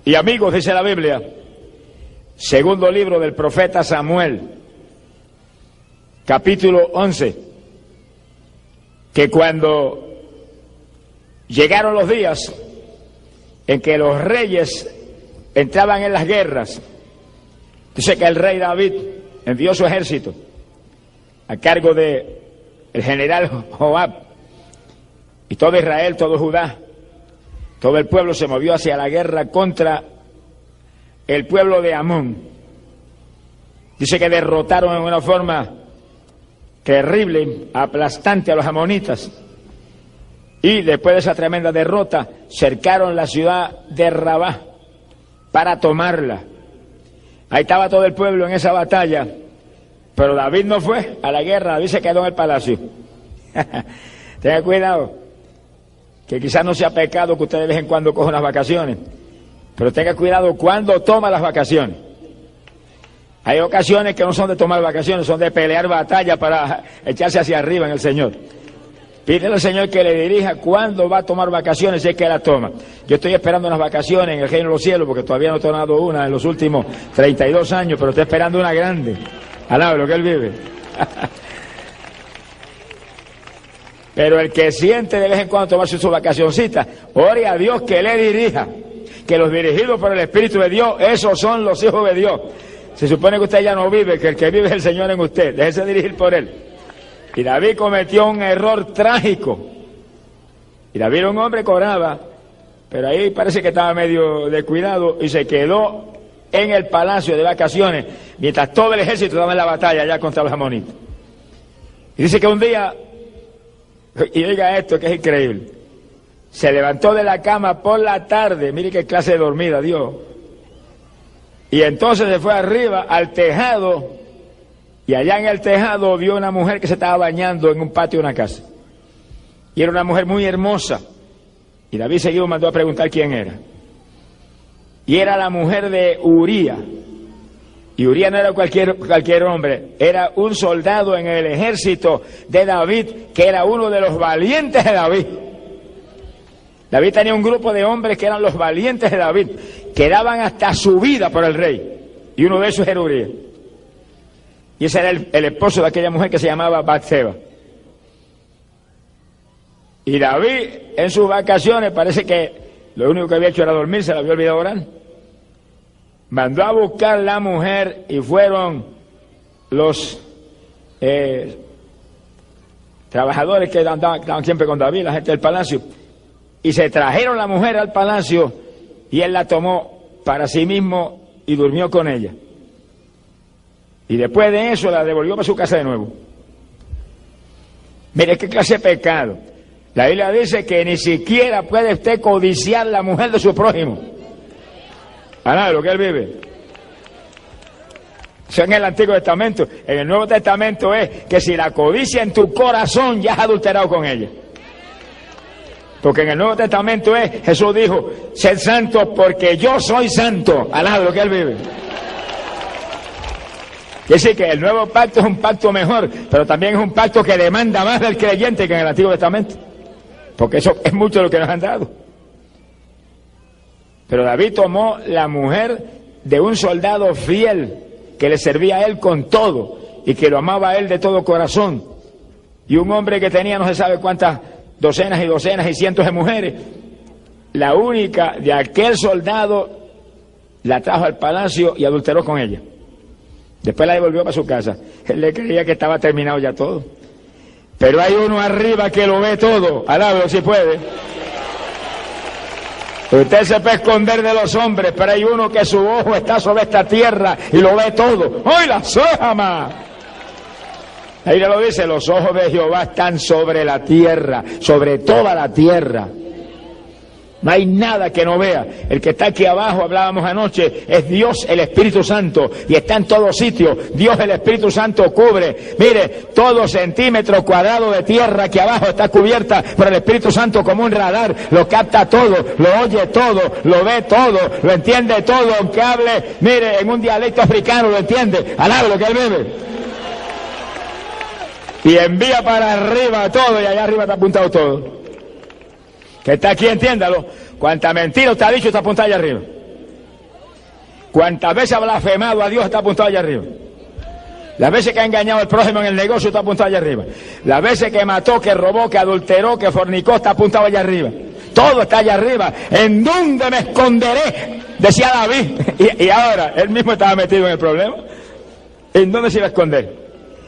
Y amigos, dice la Biblia, segundo libro del profeta Samuel, capítulo 11, que cuando llegaron los días en que los reyes entraban en las guerras, dice que el rey David envió su ejército a cargo de el general Joab, y todo Israel, todo Judá, todo el pueblo se movió hacia la guerra contra el pueblo de Amón. Dice que derrotaron en una forma terrible, aplastante a los amonitas. Y después de esa tremenda derrota, cercaron la ciudad de Rabá para tomarla. Ahí estaba todo el pueblo en esa batalla, pero David no fue a la guerra, David se quedó en el palacio. Tenga cuidado, que quizás no sea pecado que usted de vez en cuando coja unas vacaciones, pero tenga cuidado cuando toma las vacaciones. Hay ocasiones que no son de tomar vacaciones, son de pelear batalla para echarse hacia arriba en el Señor. Pídele al Señor que le dirija cuándo va a tomar vacaciones, si es que la toma. Yo estoy esperando unas vacaciones en el reino de los cielos, porque todavía no he tomado una en los últimos 32 años, pero estoy esperando una grande. Alaba lo que Él vive. Pero el que siente de vez en cuando tomarse su vacacioncita, ore a Dios que le dirija, que los dirigidos por el Espíritu de Dios, esos son los hijos de Dios. Se supone que usted ya no vive, que el que vive es el Señor en usted, déjese dirigir por Él. Y David cometió un error trágico. Y David era un hombre que oraba, pero ahí parece que estaba medio descuidado y se quedó en el palacio de vacaciones, mientras todo el ejército estaba en la batalla allá contra los amonitas. Y dice que un día, y oiga esto que es increíble, se levantó de la cama por la tarde, mire qué clase de dormida dio, y entonces se fue arriba al tejado, y allá en el tejado vio una mujer que se estaba bañando en un patio de una casa, y era una mujer muy hermosa, y David seguido mandó a preguntar quién era, y era la mujer de Uría. Y Uría no era cualquier hombre, era un soldado en el ejército de David, que era uno de los valientes de David. David tenía un grupo de hombres que eran los valientes de David, que daban hasta su vida por el rey, y uno de esos era Uría. Y ese era el esposo de aquella mujer que se llamaba Batseba. Y David en sus vacaciones parece que lo único que había hecho era dormir, se le había olvidado orar. Mandó a buscar la mujer y fueron los trabajadores que estaban siempre con David, la gente del palacio, y se trajeron la mujer al palacio y él la tomó para sí mismo y durmió con ella. Y después de eso la devolvió para su casa de nuevo. Mire qué clase de pecado. La Biblia dice que ni siquiera puede usted codiciar la mujer de su prójimo. Nada, lo que Él vive. Eso en el Antiguo Testamento. En el Nuevo Testamento es que si la codicia en tu corazón, ya has adulterado con ella. Porque en el Nuevo Testamento Jesús dijo, sed santos porque yo soy santo. Alaba lo que Él vive. Quiere decir que el nuevo pacto es un pacto mejor, pero también es un pacto que demanda más del creyente que en el Antiguo Testamento. Porque eso es mucho lo que nos han dado. Pero David tomó la mujer de un soldado fiel que le servía a él con todo y que lo amaba a él de todo corazón. Y un hombre que tenía no se sabe cuántas docenas y docenas y cientos de mujeres. La única de aquel soldado la trajo al palacio y adulteró con ella. Después la devolvió para su casa. Él le creía que estaba terminado ya todo. Pero hay uno arriba que lo ve todo. Alábalo si puede. Usted se puede esconder de los hombres, pero hay uno que su ojo está sobre esta tierra y lo ve todo. ¡Ay, la sojama! Ahí le lo dice, los ojos de Jehová están sobre la tierra, sobre toda la tierra. No hay nada que no vea. El que está aquí abajo, hablábamos anoche, es Dios el Espíritu Santo y está en todos sitios. Dios el Espíritu Santo cubre. Mire, todo centímetro cuadrado de tierra que abajo está cubierta por el Espíritu Santo como un radar. Lo capta todo, lo oye todo, lo ve todo, lo entiende todo. Aunque hable, mire, en un dialecto africano lo entiende. Alaba lo que Él vive. Y envía para arriba todo y allá arriba está apuntado todo. Que está aquí, entiéndalo. Cuánta mentira usted ha dicho está apuntado allá arriba. Cuántas veces ha blasfemado a Dios está apuntado allá arriba. Las veces que ha engañado al prójimo en el negocio está apuntado allá arriba. Las veces que mató, que robó, que adulteró, que fornicó está apuntado allá arriba. Todo está allá arriba. ¿En dónde me esconderé? Decía David. Y ahora, él mismo estaba metido en el problema. ¿En dónde se iba a esconder?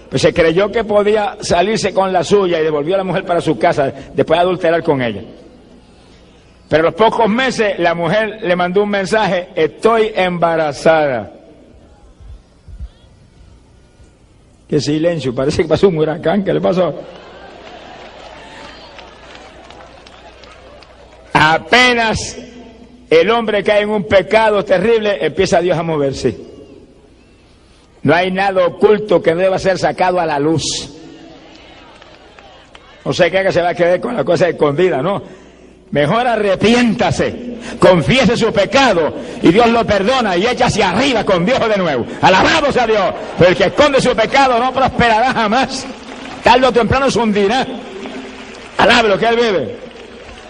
Pues se creyó que podía salirse con la suya y devolvió a la mujer para su casa después de adulterar con ella. Pero a los pocos meses la mujer le mandó un mensaje: estoy embarazada. Qué silencio, parece que pasó un huracán. ¿Qué le pasó? Apenas el hombre cae en un pecado terrible, empieza Dios a moverse. No hay nada oculto que no deba ser sacado a la luz. No se cree que se va a quedar con la cosa escondida, no. Mejor arrepiéntase, confiese su pecado y Dios lo perdona y echa hacia arriba con Dios de nuevo. Alabado sea Dios. Pero el que esconde su pecado no prosperará jamás. Tarde o temprano se hundirá. Alabe lo que él vive.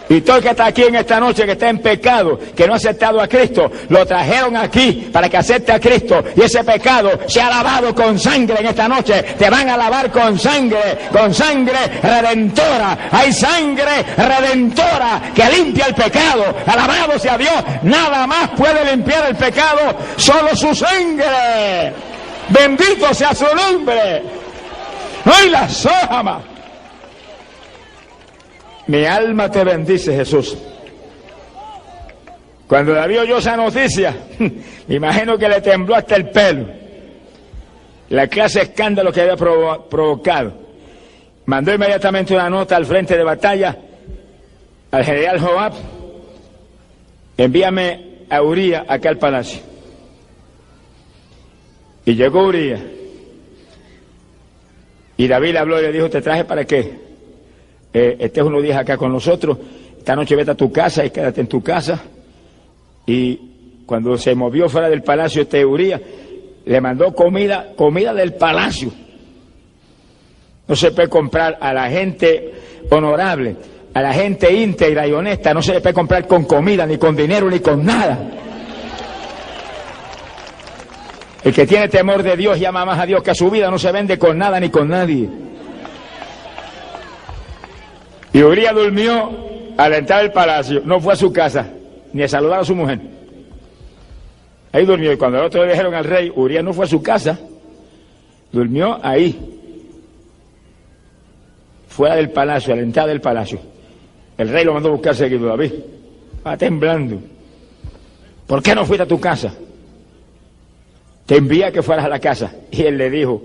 Y todo el que está aquí en esta noche, que está en pecado, que no ha aceptado a Cristo, lo trajeron aquí para que acepte a Cristo. Y ese pecado se ha lavado con sangre en esta noche. Te van a lavar con sangre redentora. Hay sangre redentora que limpia el pecado. Alabado sea Dios. Nada más puede limpiar el pecado, solo su sangre. Bendito sea su nombre. No hay la sojama. Mi alma te bendice, Jesús. Cuando David oyó esa noticia, me imagino que le tembló hasta el pelo. La clase de escándalo que había provocado. Mandó inmediatamente una nota al frente de batalla al general Joab: envíame a Urías acá al palacio. Y llegó Urías. Y David le habló y le dijo: ¿te traje para qué? Estés unos días acá con nosotros, esta noche vete a tu casa y quédate en tu casa. Y cuando se movió fuera del palacio Urías, le mandó comida del palacio. No se puede comprar a la gente honorable, a la gente íntegra y honesta, no se le puede comprar con comida, ni con dinero, ni con nada. El que tiene temor de Dios y ama más a Dios que a su vida no se vende con nada ni con nadie. Y Urías durmió al entrar al palacio, no fue a su casa, ni a saludar a su mujer. Ahí durmió, y cuando el otro le dijeron al rey, Urías no fue a su casa, durmió ahí, fuera del palacio, a la entrada del palacio. El rey lo mandó a buscar seguido. David va temblando: ¿por qué no fuiste a tu casa? Te envié a que fueras a la casa. Y él le dijo: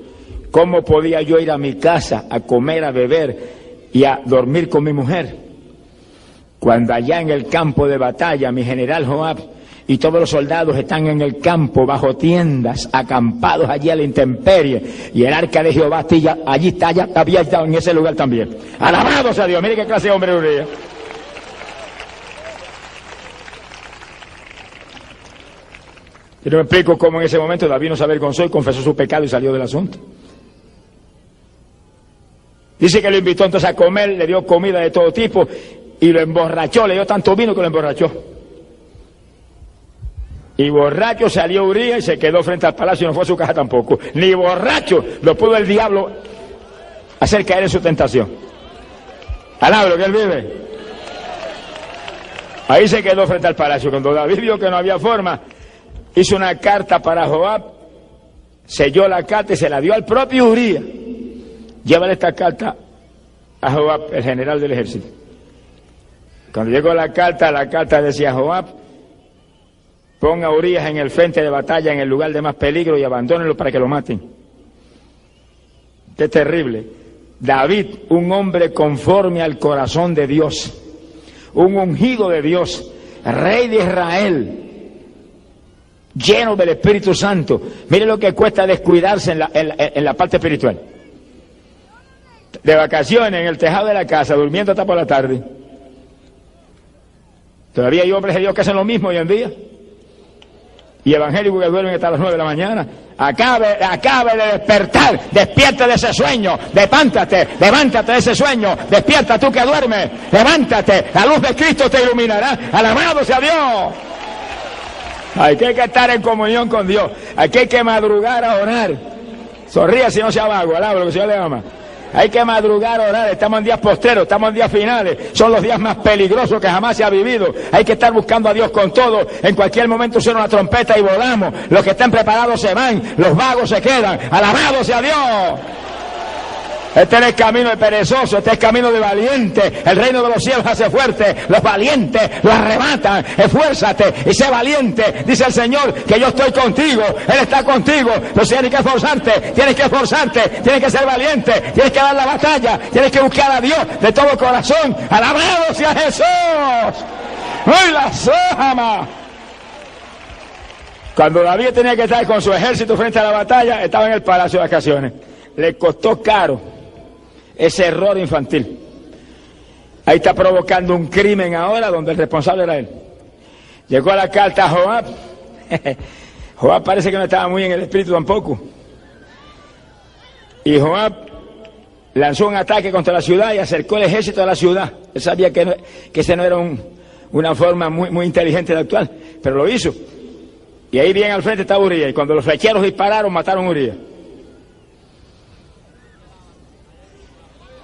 ¿cómo podía yo ir a mi casa a comer, a beber y a dormir con mi mujer, cuando allá en el campo de batalla mi general Joab y todos los soldados están en el campo bajo tiendas, acampados allí a la intemperie, y el arca de Jehová allí está, ya había estado en ese lugar también? Alabado sea Dios. Mire qué clase de hombre Urías. Yo no me explico cómo en ese momento David no se avergonzó y confesó su pecado y salió del asunto. Dice que lo invitó entonces a comer, le dio comida de todo tipo y lo emborrachó, le dio tanto vino que lo emborrachó. Y borracho salió Urías y se quedó frente al palacio y no fue a su casa tampoco. Ni borracho lo pudo el diablo hacer caer en su tentación. Alabro que él vive. Ahí se quedó frente al palacio. Cuando David vio que no había forma, hizo una carta para Joab, selló la carta y se la dio al propio Urías. Llévale esta carta a Joab, el general del ejército. Cuando llegó la carta decía: Joab, ponga a Urías en el frente de batalla, en el lugar de más peligro, y abandónenlo para que lo maten. Qué terrible. David, un hombre conforme al corazón de Dios, un ungido de Dios, rey de Israel, lleno del Espíritu Santo. Mire lo que cuesta descuidarse en la parte espiritual. De vacaciones en el tejado de la casa, durmiendo hasta por la tarde. Todavía hay hombres de Dios que hacen lo mismo hoy en día. Y evangélicos que duermen hasta las 9 de la mañana. Acabe de despertar, despierte de ese sueño, levántate de ese sueño, despierta tú que duermes, levántate, la luz de Cristo te iluminará, alabado sea Dios. Aquí hay que estar en comunión con Dios, aquí hay que madrugar a orar. Sonríe si no sea vago, alaba lo que el Señor le ama. Hay que madrugar a orar, estamos en días postreros, estamos en días finales, son los días más peligrosos que jamás se ha vivido. Hay que estar buscando a Dios con todo, en cualquier momento suena una trompeta y volamos, los que estén preparados se van, los vagos se quedan, alabado sea Dios. Este es el camino de perezoso, este es el camino de valiente. El reino de los cielos hace fuerte, los valientes lo arrebatan. Esfuérzate y sé valiente, dice el Señor, que yo estoy contigo, Él está contigo. Pero tienes que esforzarte, tienes que ser valiente, tienes que dar la batalla, tienes que buscar a Dios de todo corazón. Alabado sea Jesús. ¡Ay, la sojama! Cuando David tenía que estar con su ejército frente a la batalla, estaba en el palacio de vacaciones. Le costó caro ese error infantil. Ahí está provocando un crimen ahora donde el responsable era él. Llegó a la carta a Joab. Joab parece que no estaba muy en el espíritu tampoco. Y Joab lanzó un ataque contra la ciudad y acercó el ejército a la ciudad. Él sabía que ese no era una forma muy inteligente de actuar, pero lo hizo. Y ahí bien al frente estaba Urías. Y cuando los flecheros dispararon, mataron a Urías.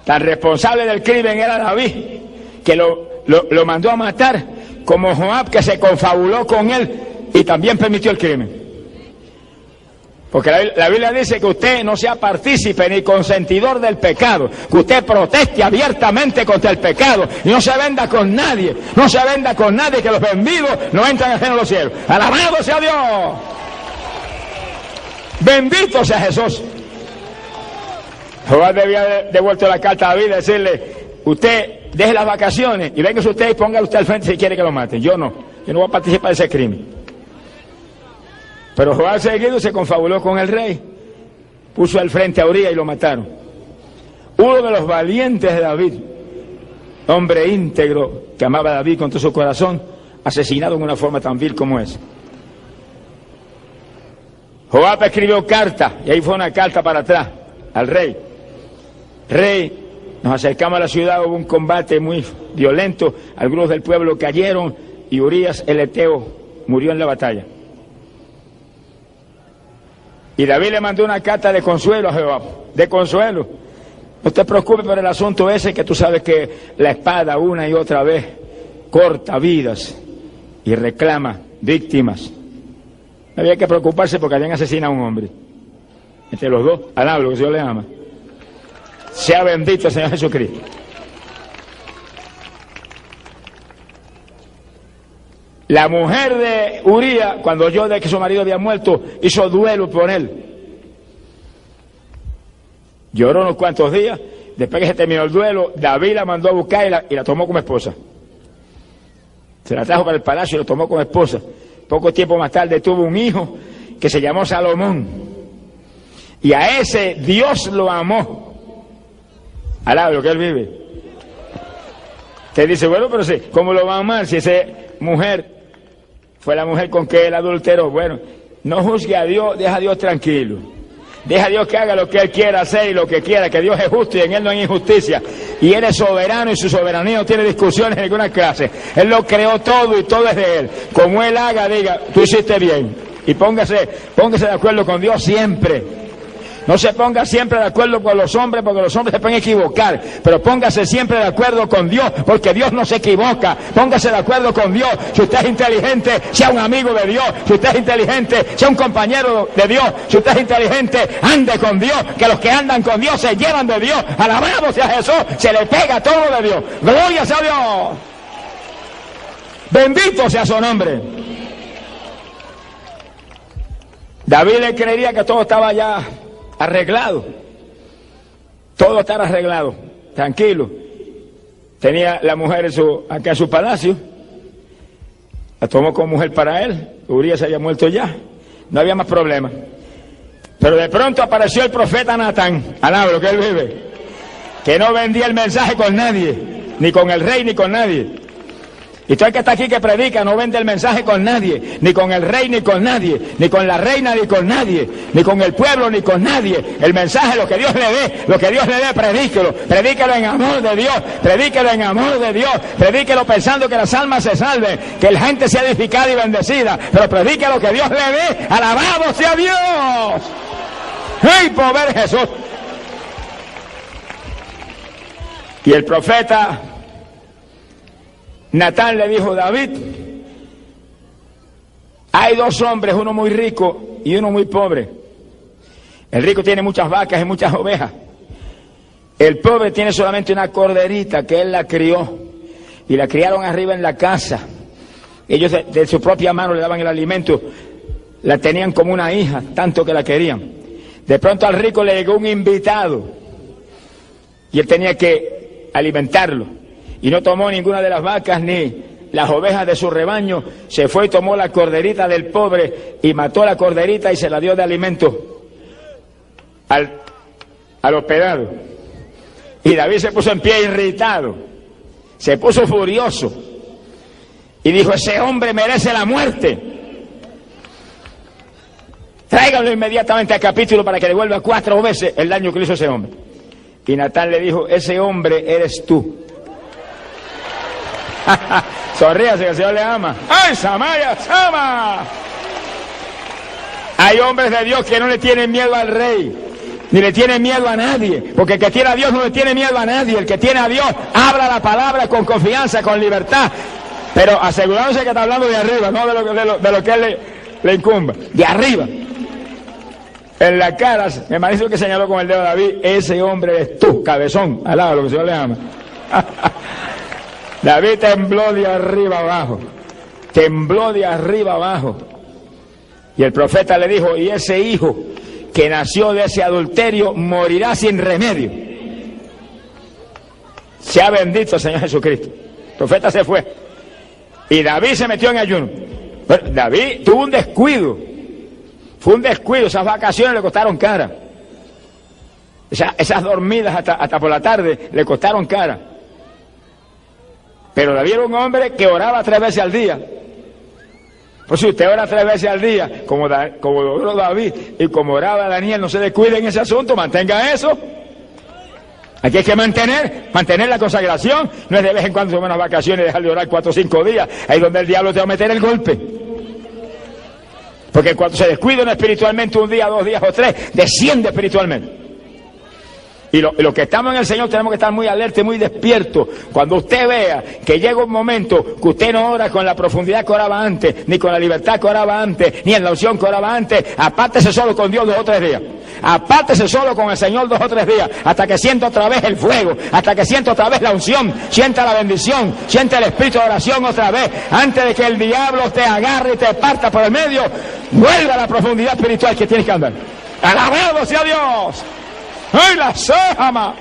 Tan responsable del crimen era David, que lo mandó a matar, como Joab, que se confabuló con él y también permitió el crimen. Porque la Biblia dice que usted no sea partícipe ni consentidor del pecado, que usted proteste abiertamente contra el pecado y no se venda con nadie, que los vendidos no entran al reino de los cielos. ¡Alabado sea Dios! ¡Bendito sea Jesús! Joab debía haber devuelto la carta a David y decirle: usted deje las vacaciones y véngase usted y póngale usted al frente si quiere que lo maten. Yo no voy a participar de ese crimen. Pero Joab seguido se confabuló con el rey, puso al frente a Urías y lo mataron. Uno de los valientes de David, hombre íntegro que amaba a David con todo su corazón, asesinado en una forma tan vil como esa. Joab escribió carta, y ahí fue una carta para atrás al rey. Rey, nos acercamos a la ciudad, hubo un combate muy violento, algunos del pueblo cayeron y Urías el Eteo murió en la batalla. Y David le mandó una carta de consuelo a Joab, de consuelo. No te preocupes por el asunto ese, que tú sabes que la espada una y otra vez corta vidas y reclama víctimas. No había que preocuparse porque habían asesinado a un hombre. Entre los dos, alaba lo que el Señor le ama. Sea bendito el Señor Jesucristo. La mujer de Urías, cuando oyó de que su marido había muerto, hizo duelo por él. Lloró unos cuantos días. Después que se terminó el duelo, David la mandó a buscar y la tomó como esposa. Se la trajo para el palacio y la tomó como esposa. Poco tiempo más tarde tuvo un hijo que se llamó Salomón. Y a ese Dios lo amó. Alaba lo que él vive. Te dice, bueno, pero sí, ¿cómo lo va a amar si esa mujer fue la mujer con que él adulteró? Bueno, no juzgue a Dios, deja a Dios tranquilo. Deja a Dios que haga lo que Él quiera hacer y lo que quiera, que Dios es justo y en Él no hay injusticia. Y Él es soberano y su soberanía no tiene discusiones en ninguna clase. Él lo creó todo y todo es de Él. Como Él haga, diga, tú hiciste bien. Y póngase de acuerdo con Dios siempre. No se ponga siempre de acuerdo con los hombres, porque los hombres se pueden equivocar, pero póngase siempre de acuerdo con Dios, porque Dios no se equivoca. Póngase de acuerdo con Dios. Si usted es inteligente, sea un amigo de Dios. Si usted es inteligente, sea un compañero de Dios. Si usted es inteligente, ande con Dios, que los que andan con Dios se llevan de Dios. Alabado sea Jesús, se le pega todo de Dios. Gloria sea Dios. Bendito sea su nombre. David le creería que todo estaba ya arreglado, todo estaba arreglado, tranquilo. Tenía la mujer acá en su palacio, la tomó como mujer para él. Urías se había muerto ya, no había más problema. Pero de pronto apareció el profeta Natán, alaba lo que él vive, que no vendía el mensaje con nadie, ni con el rey ni con nadie. Y todo el que está aquí que predica no vende el mensaje con nadie, ni con el rey ni con nadie, ni con la reina ni con nadie, ni con el pueblo ni con nadie. El mensaje, lo que Dios le dé, predíquelo. Predíquelo en amor de Dios, predíquelo en amor de Dios, predíquelo pensando que las almas se salven, que la gente sea edificada y bendecida, pero predique lo que Dios le dé. ¡Alabado sea Dios! ¡Ay, pobre Jesús! Y el profeta Natán le dijo: David, hay dos hombres, uno muy rico y uno muy pobre. El rico tiene muchas vacas y muchas ovejas. El pobre tiene solamente una corderita que él la crió, y la criaron arriba en la casa. Ellos de su propia mano le daban el alimento, la tenían como una hija, tanto que la querían. De pronto al rico le llegó un invitado y él tenía que alimentarlo. Y no tomó ninguna de las vacas ni las ovejas de su rebaño. Se fue y tomó la corderita del pobre y mató la corderita y se la dio de alimento al hospedado. Y David se puso en pie irritado, se puso furioso y dijo: ese hombre merece la muerte. Tráiganlo inmediatamente al capítulo para que devuelva 4 veces el daño que le hizo ese hombre. Y Natán le dijo: ese hombre eres tú. Sonríase, que el Señor le ama. ¡Ay, Samaya, Sama! Hay hombres de Dios que no le tienen miedo al rey, ni le tienen miedo a nadie, porque el que tiene a Dios no le tiene miedo a nadie. El que tiene a Dios habla la palabra con confianza, con libertad, pero asegurándose que está hablando de arriba, no de lo que él le incumba, de arriba. En la cara, me parece que señaló con el dedo David: ese hombre es tú, cabezón, alaba lo que el Señor le ama. David tembló de arriba abajo, tembló de arriba abajo. Y el profeta le dijo: y ese hijo que nació de ese adulterio morirá sin remedio. Sea bendito el Señor Jesucristo. El profeta se fue y David se metió en ayuno. Pero David tuvo un descuido, fue un descuido. Esas vacaciones le costaron cara, esas dormidas hasta por la tarde le costaron cara. Pero David era un hombre que oraba 3 veces al día. Pues si usted ora 3 veces al día, como oró David y como oraba Daniel, no se descuide en ese asunto, mantenga eso. Aquí hay que mantener la consagración. No es de vez en cuando tomar unas vacaciones y dejar de orar 4 o 5 días. Ahí es donde el diablo te va a meter el golpe. Porque cuando se descuida uno espiritualmente 1 día, 2 días o 3, desciende espiritualmente. Y los que estamos en el Señor tenemos que estar muy alerta y muy despiertos. Cuando usted vea que llega un momento que usted no ora con la profundidad que oraba antes, ni con la libertad que oraba antes, ni en la unción que oraba antes, apártese solo con Dios 2 o 3 días. Apártese solo con el Señor 2 o 3 días, hasta que sienta otra vez el fuego, hasta que sienta otra vez la unción, sienta la bendición, sienta el espíritu de oración otra vez. Antes de que el diablo te agarre y te parta por el medio, vuelva a la profundidad espiritual que tienes que andar. ¡Alabado sea Dios! ¡Ay, la Sahama!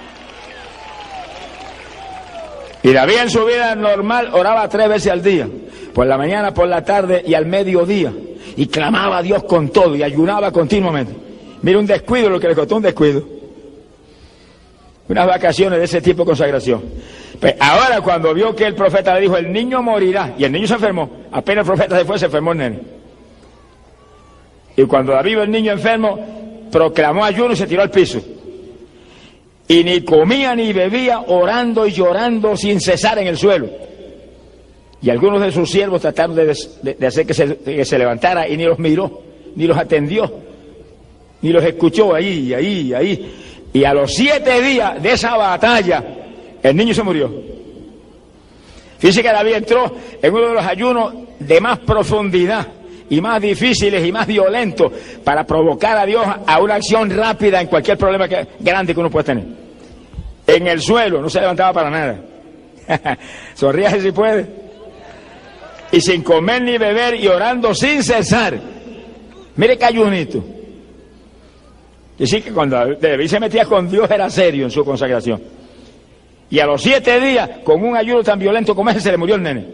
Y David en su vida normal oraba 3 veces al día, por la mañana, por la tarde y al mediodía, y clamaba a Dios con todo y ayunaba continuamente. Mira, un descuido, lo que le costó un descuido. Unas vacaciones de ese tipo de consagración. Pues ahora, cuando vio que el profeta le dijo: el niño morirá, y el niño se enfermó, apenas el profeta se fue, se enfermó el nene. Y cuando David vio el niño enfermo, proclamó ayuno y se tiró al piso. Y ni comía ni bebía, orando y llorando sin cesar en el suelo. Y algunos de sus siervos trataron de hacer que se levantara, y ni los miró, ni los atendió, ni los escuchó ahí. Y a los 7 días de esa batalla, el niño se murió. Fíjese que David entró en uno de los ayunos de más profundidad y más difíciles y más violentos para provocar a Dios a una acción rápida en cualquier problema grande que uno pueda tener. En el suelo, no se levantaba para nada. Sonríase si puede. Y sin comer ni beber y orando sin cesar. Mire qué ayunito. Y sí que cuando David se metía con Dios era serio en su consagración. Y a los 7 días, con un ayuno tan violento como ese, se le murió el nene.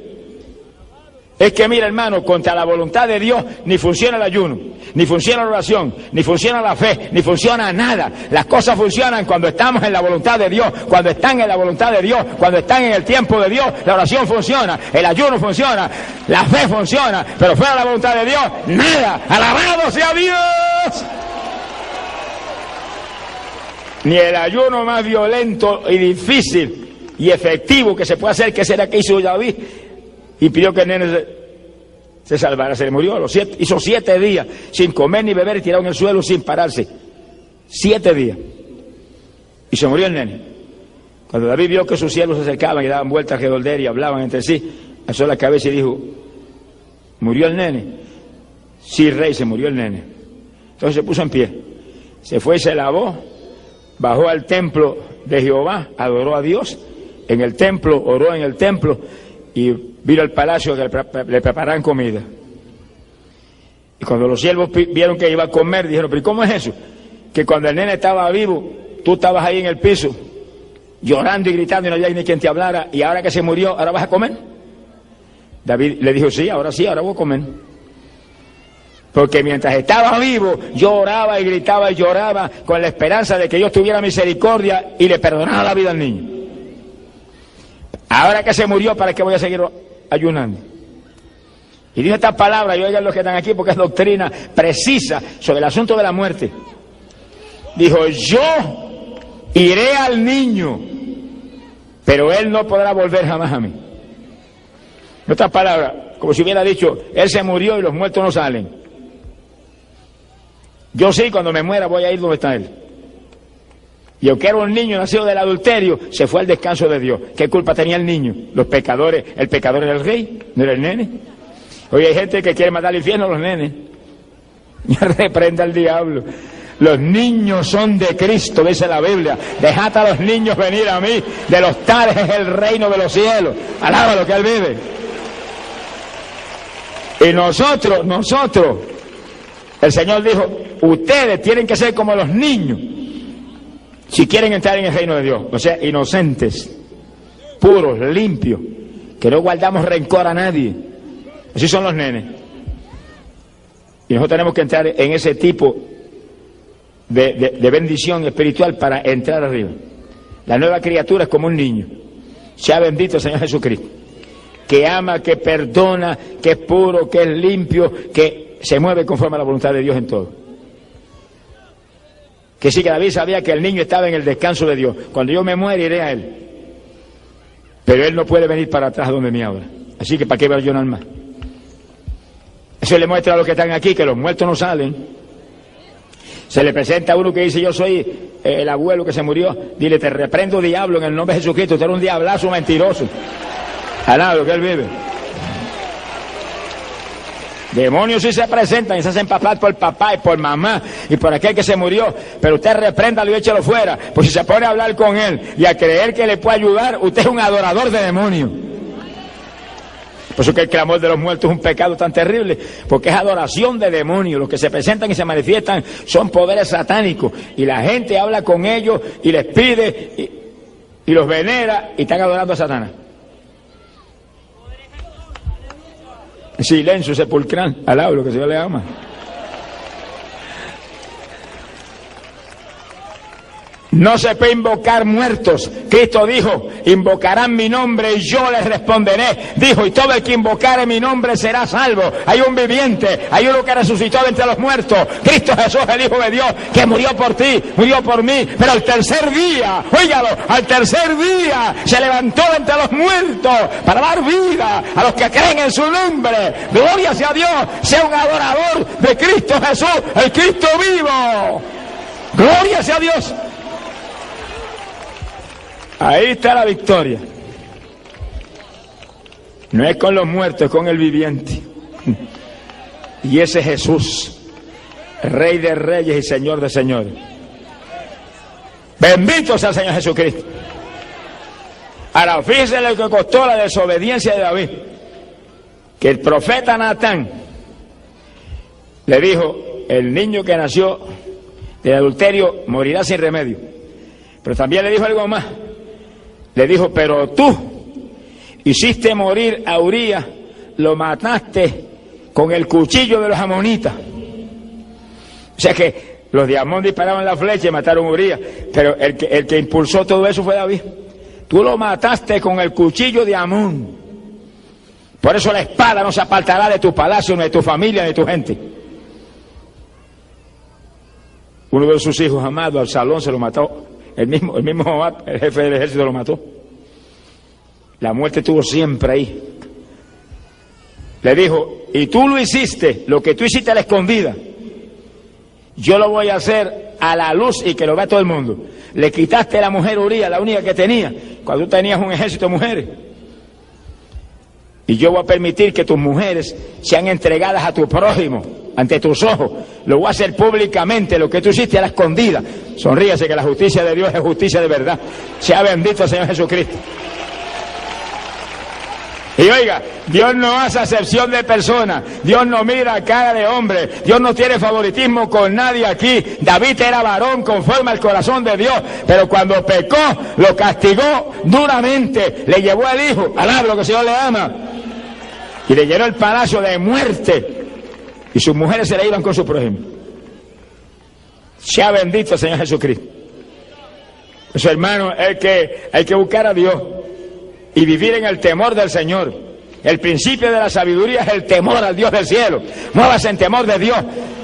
Es que mira, hermano, contra la voluntad de Dios ni funciona el ayuno, ni funciona la oración, ni funciona la fe, ni funciona nada. Las cosas funcionan cuando estamos en la voluntad de Dios, cuando están en la voluntad de Dios, cuando están en el tiempo de Dios. La oración funciona, el ayuno funciona, la fe funciona, pero fuera de la voluntad de Dios, nada. ¡Alabado sea Dios! Ni el ayuno más violento y difícil y efectivo que se puede hacer, que será que hizo David, impidió que el nene se salvara. Se le murió a los 7, hizo 7 días sin comer ni beber y tirado en el suelo sin pararse. 7 días. Y se murió el nene. Cuando David vio que sus siervos se acercaban y daban vueltas alrededor de él y hablaban entre sí, alzó la cabeza y dijo: ¿murió el nene? Sí, rey, se murió el nene. Entonces se puso en pie, se fue y se lavó, bajó al templo de Jehová, adoró a Dios en el templo, oró en el templo y vino al palacio que le prepararan comida. Y cuando los siervos vieron que iba a comer, dijeron: ¿pero cómo es eso? Que cuando el nene estaba vivo, tú estabas ahí en el piso, llorando y gritando y no había ni quien te hablara, y ahora que se murió, ¿ahora vas a comer? David le dijo: sí, ahora voy a comer. Porque mientras estaba vivo, yo oraba y gritaba y lloraba con la esperanza de que Dios tuviera misericordia y le perdonara la vida al niño. Ahora que se murió, ¿para qué voy a seguir ayunando? Y dijo esta palabra, y oigan los que están aquí, porque es doctrina precisa sobre el asunto de la muerte. Dijo: yo iré al niño, pero él no podrá volver jamás a mí. En otras palabras, como si hubiera dicho: él se murió y los muertos no salen. Yo sí, cuando me muera voy a ir donde está él. Y aunque era un niño nacido del adulterio, se fue al descanso de Dios. ¿Qué culpa tenía el niño? Los pecadores, el pecador era el rey, no era el nene. Hoy hay gente que quiere mandar al infierno a los nenes. Ya reprenda al diablo. Los niños son de Cristo, dice la Biblia. Dejad a los niños venir a mí, de los tales es el reino de los cielos. Alaba lo que él vive. Y nosotros, el Señor dijo: ustedes tienen que ser como los niños si quieren entrar en el reino de Dios. O sea, inocentes, puros, limpios, que no guardamos rencor a nadie. Así son los nenes. Y nosotros tenemos que entrar en ese tipo de bendición espiritual para entrar arriba. La nueva criatura es como un niño. Sea bendito el Señor Jesucristo, que ama, que perdona, que es puro, que es limpio, que se mueve conforme a la voluntad de Dios en todo. Que sí, que David sabía que el niño estaba en el descanso de Dios. Cuando yo me muera iré a él, pero él no puede venir para atrás donde mí ahora. Así que ¿para qué va a llorar más? Eso le muestra a los que están aquí que los muertos no salen. Se le presenta a uno que dice: yo soy el abuelo que se murió. Dile: te reprendo, diablo, en el nombre de Jesucristo. Usted era un diablazo mentiroso. Alá lo que él vive. Demonios sí se presentan y se hacen pasar por papá y por mamá y por aquel que se murió, pero usted repréndalo y échalo fuera. Pues si se pone a hablar con él y a creer que le puede ayudar, usted es un adorador de demonios. Por eso que el clamor de los muertos es un pecado tan terrible, porque es adoración de demonios. Los que se presentan y se manifiestan son poderes satánicos, y la gente habla con ellos y les pide y los venera y están adorando a Satanás. Silencio sepulcral, alaba lo que Dios le ama. No se puede invocar muertos. Cristo dijo: invocarán mi nombre y yo les responderé. Dijo: y todo el que invocare mi nombre será salvo. Hay un viviente, hay uno que resucitó de entre los muertos. Cristo Jesús, el Hijo de Dios, que murió por ti, murió por mí, pero al tercer día, óigalo, al tercer día se levantó de entre los muertos para dar vida a los que creen en su nombre. Gloria sea Dios. Sea un adorador de Cristo Jesús, el Cristo vivo. Gloria sea Dios. Ahí está la victoria. No es con los muertos, es con el viviente. Y ese es Jesús, Rey de reyes y Señor de señores. Bendito sea el Señor Jesucristo. Ahora, fíjense lo que costó la desobediencia de David. Que el profeta Natán le dijo: el niño que nació del adulterio morirá sin remedio. Pero también le dijo algo más. Le dijo: pero tú hiciste morir a Urías lo mataste con el cuchillo de los amonitas. O sea que los de Amón disparaban la flecha y mataron a Urías, pero el que impulsó todo eso fue David. Tú lo mataste con el cuchillo de Amón. Por eso la espada no se apartará de tu palacio, ni de tu familia, ni de tu gente. Uno de sus hijos amados, Absalón, se lo mató. El mismo Joab, el jefe del ejército, lo mató. La muerte estuvo siempre ahí. Le dijo, y tú lo hiciste, lo que tú hiciste a la escondida, yo lo voy a hacer a la luz y que lo vea todo el mundo. Le quitaste a la mujer Urías, la única que tenía, cuando tú tenías un ejército de mujeres. Y yo voy a permitir que tus mujeres sean entregadas a tu prójimo, ante tus ojos. Lo voy a hacer públicamente, lo que tú hiciste a la escondida. Sonríase, que la justicia de Dios es justicia de verdad. Sea bendito el Señor Jesucristo. Y oiga, Dios no hace acepción de personas, Dios no mira cara de hombre, Dios no tiene favoritismo con nadie aquí. David era varón conforme al corazón de Dios, pero cuando pecó, lo castigó duramente, le llevó al hijo, alaba lo que el Señor le ama, y le llenó el palacio de muerte, y sus mujeres se le iban con su prójimo. Sea bendito el Señor Jesucristo. Eso, hermano, hay que buscar a Dios y vivir en el temor del Señor. El principio de la sabiduría es el temor al Dios del cielo. Muévase en temor de Dios,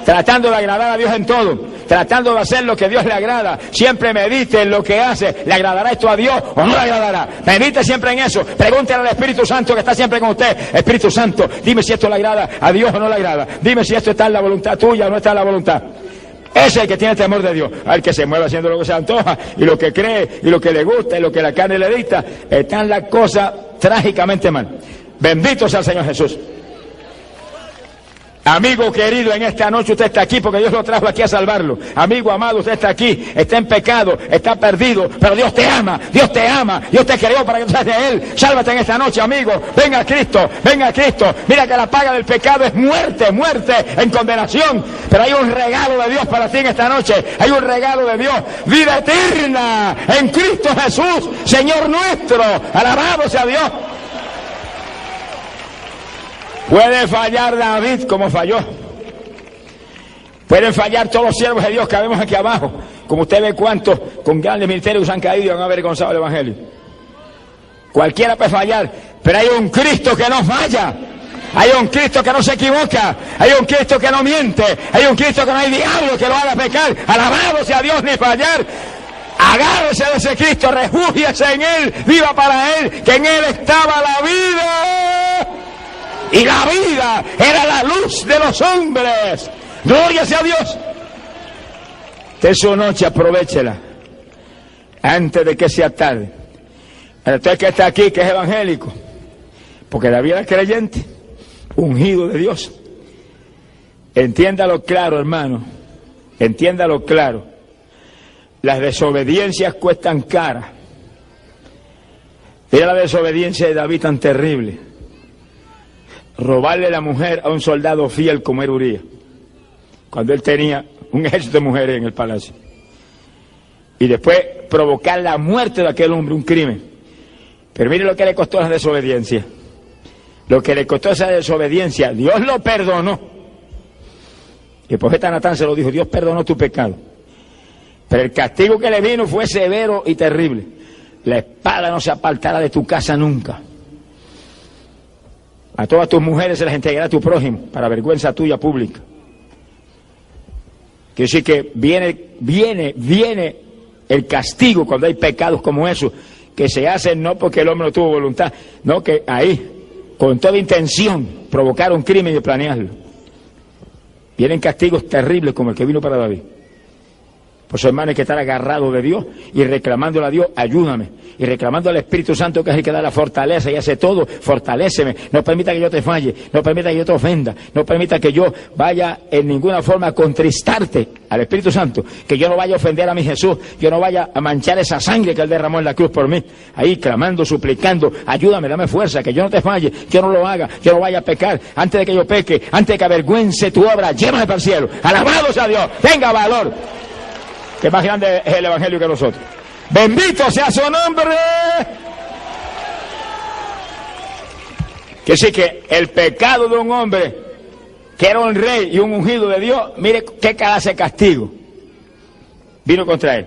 tratando de agradar a Dios en todo, tratando de hacer lo que a Dios le agrada. Siempre medite en lo que hace. ¿Le agradará esto a Dios o no le agradará? Medite siempre en eso. Pregúntele al Espíritu Santo que está siempre con usted. Espíritu Santo, dime si esto le agrada a Dios o no le agrada. Dime si esto está en la voluntad tuya o no está en la voluntad. Ese es el que tiene temor de Dios, al que se mueve haciendo lo que se antoja, y lo que cree, y lo que le gusta, y lo que la carne le dicta. Están las cosas trágicamente mal. Bendito sea el Señor Jesús. Amigo querido, en esta noche usted está aquí porque Dios lo trajo aquí a salvarlo. Amigo amado, usted está aquí, está en pecado, está perdido, pero Dios te ama, Dios te creó para que tú seas de Él. Sálvate en esta noche, amigo. Venga a Cristo, venga a Cristo. Mira que la paga del pecado es muerte, muerte en condenación. Pero hay un regalo de Dios para ti en esta noche. Hay un regalo de Dios, vida eterna en Cristo Jesús, Señor nuestro. Alabado sea Dios. Puede fallar David como falló. Pueden fallar todos los siervos de Dios que vemos aquí abajo. Como usted ve cuántos con grandes ministerios han caído y han avergonzado el Evangelio. Cualquiera puede fallar, pero hay un Cristo que no falla. Hay un Cristo que no se equivoca. Hay un Cristo que no miente. Hay un Cristo que no hay diablo que lo haga pecar. Alabado sea Dios, ni fallar. Agárrese de ese Cristo, refúgiese en Él, viva para Él, que en Él estaba la vida. Y la vida era la luz de los hombres. Gloria sea a Dios. De su noche aprovéchela antes de que sea tarde. Usted que está aquí, que es evangélico, porque David era creyente, ungido de Dios. Entiéndalo claro, hermano. Entiéndalo claro. Las desobediencias cuestan cara. Era la desobediencia de David tan terrible. Robarle la mujer a un soldado fiel como era Urías, cuando él tenía un ejército de mujeres en el palacio. Y después provocar la muerte de aquel hombre, un crimen. Pero mire lo que le costó la desobediencia. Lo que le costó esa desobediencia, Dios lo perdonó. Y el profeta Natán se lo dijo, Dios perdonó tu pecado. Pero el castigo que le vino fue severo y terrible. La espada no se apartará de tu casa nunca. A todas tus mujeres se las entregará a tu prójimo, para vergüenza tuya pública. Quiere decir que viene el castigo cuando hay pecados como esos, que se hacen no porque el hombre no tuvo voluntad, no, que ahí, con toda intención, provocaron crimen y planearlo. Vienen castigos terribles como el que vino para David. Por eso, hermano, hay que estar agarrado de Dios y reclamándole a Dios, ayúdame. Y reclamando al Espíritu Santo, que es el que da la fortaleza y hace todo, fortaléceme. No permita que yo te falle, no permita que yo te ofenda, no permita que yo vaya en ninguna forma a contristarte al Espíritu Santo, que yo no vaya a ofender a mi Jesús, yo no vaya a manchar esa sangre que Él derramó en la cruz por mí. Ahí clamando, suplicando, ayúdame, dame fuerza, que yo no te falle, yo no lo haga, yo no vaya a pecar. Antes de que yo peque, antes de que avergüence tu obra, llévame para el cielo. Alabado sea Dios, tenga valor. Que más grande es el Evangelio que nosotros. Bendito sea su nombre. Que sí que el pecado de un hombre que era un rey y un ungido de Dios, mire qué clase de castigo vino contra él.